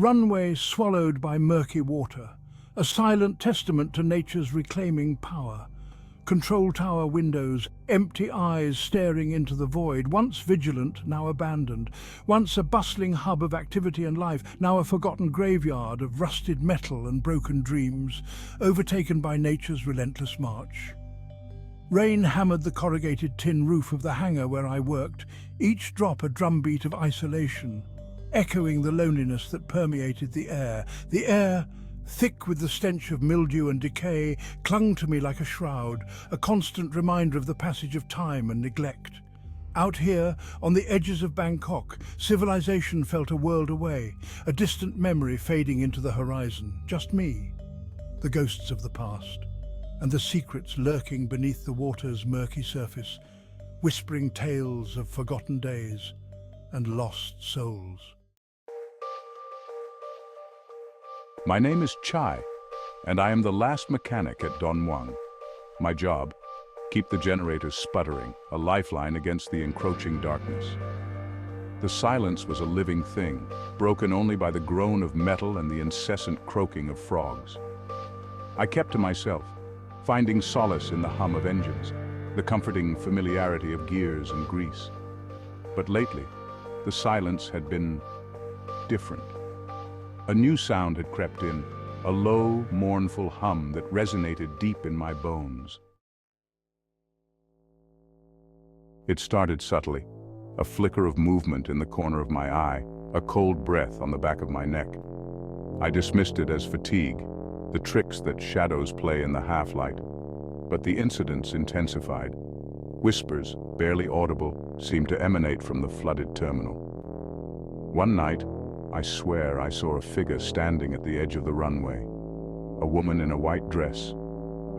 Runway swallowed by murky water, a silent testament to nature's reclaiming power. Control tower windows, empty eyes staring into the void, once vigilant, now abandoned. Once a bustling hub of activity and life, now a forgotten graveyard of rusted metal and broken dreams, overtaken by nature's relentless march. Rain hammered the corrugated tin roof of the hangar where I worked, each drop a drumbeat of isolation, echoing the loneliness that permeated the air. The air, thick with the stench of mildew and decay, clung to me like a shroud, a constant reminder of the passage of time and neglect. Out here, on the edges of Bangkok, civilization felt a world away, a distant memory fading into the horizon. Just me, the ghosts of the past, and the secrets lurking beneath the water's murky surface, whispering tales of forgotten days and lost souls. My name is Chai, and I am the last mechanic at Don Muang. My job, keep the generators sputtering, a lifeline against the encroaching darkness. The silence was a living thing, broken only by the groan of metal and the incessant croaking of frogs. I kept to myself, finding solace in the hum of engines, the comforting familiarity of gears and grease. But lately, the silence had been different. A new sound had crept in, a low, mournful hum that resonated deep in my bones. It started subtly, a flicker of movement in the corner of my eye, a cold breath on the back of my neck. I dismissed it as fatigue, the tricks that shadows play in the half-light. But the incidents intensified. Whispers, barely audible, seemed to emanate from the flooded terminal. One night, I swear I saw a figure standing at the edge of the runway. A woman in a white dress,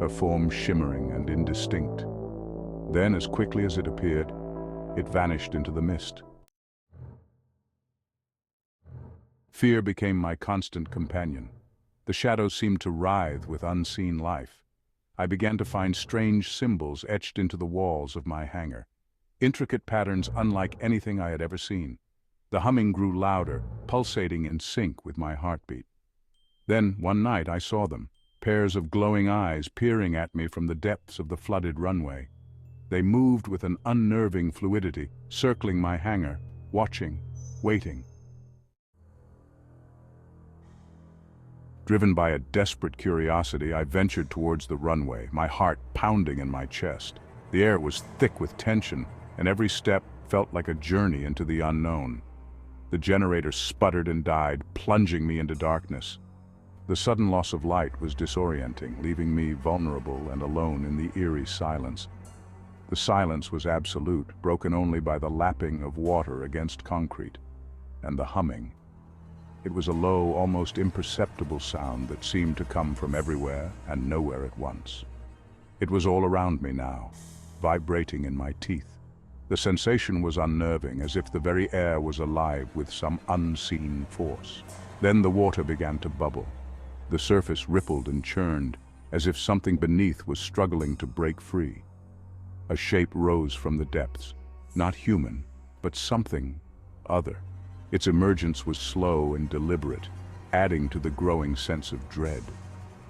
her form shimmering and indistinct. Then, as quickly as it appeared, it vanished into the mist. Fear became my constant companion. The shadows seemed to writhe with unseen life. I began to find strange symbols etched into the walls of my hangar, intricate patterns unlike anything I had ever seen. The humming grew louder, pulsating in sync with my heartbeat. Then, one night, I saw them, pairs of glowing eyes peering at me from the depths of the flooded runway. They moved with an unnerving fluidity, circling my hangar, watching, waiting. Driven by a desperate curiosity, I ventured towards the runway, my heart pounding in my chest. The air was thick with tension, and every step felt like a journey into the unknown. The generator sputtered and died, plunging me into darkness. The sudden loss of light was disorienting, leaving me vulnerable and alone in the eerie silence. The silence was absolute, broken only by the lapping of water against concrete, and the humming. It was a low, almost imperceptible sound that seemed to come from everywhere and nowhere at once. It was all around me now, vibrating in my teeth. The sensation was unnerving, as if the very air was alive with some unseen force. Then the water began to bubble. The surface rippled and churned, as if something beneath was struggling to break free. A shape rose from the depths, not human, but something other. Its emergence was slow and deliberate, adding to the growing sense of dread.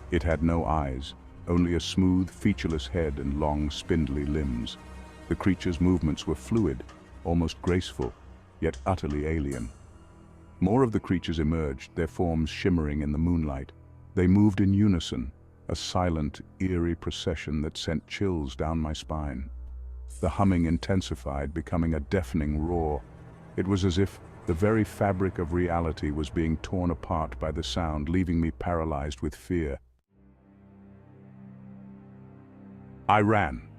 It had no eyes, only a smooth, featureless head and long, spindly limbs. The creature's movements were fluid, almost graceful, yet utterly alien. More of the creatures emerged, their forms shimmering in the moonlight. They moved in unison, a silent, eerie procession that sent chills down my spine. The humming intensified, becoming a deafening roar. It was as if the very fabric of reality was being torn apart by the sound, leaving me paralyzed with fear. I ran,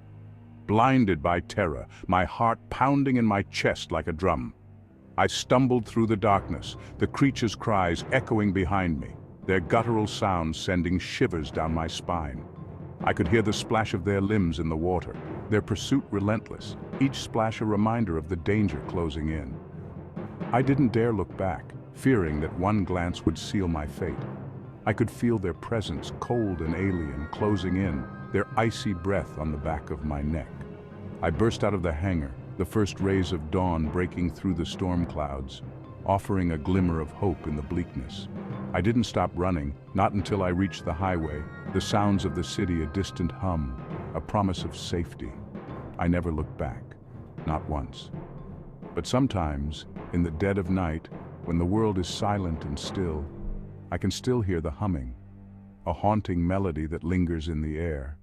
blinded by terror, my heart pounding in my chest like a drum. I stumbled through the darkness, the creatures' cries echoing behind me, their guttural sounds sending shivers down my spine. I could hear the splash of their limbs in the water, their pursuit relentless, each splash a reminder of the danger closing in. I didn't dare look back, fearing that one glance would seal my fate. I could feel their presence, cold and alien, closing in, their icy breath on the back of my neck. I burst out of the hangar, the first rays of dawn breaking through the storm clouds. offering a glimmer of hope in the bleakness. I didn't stop running, not until I reached the highway, the sounds of the city a distant hum, a promise of safety. I never looked back, not once. But sometimes, in the dead of night, when the world is silent and still, I can still hear the humming, a haunting melody that lingers in the air,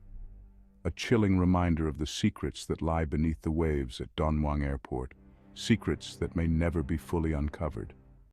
a chilling reminder of the secrets that lie beneath the waves at Don Muang Airport, secrets that may never be fully uncovered.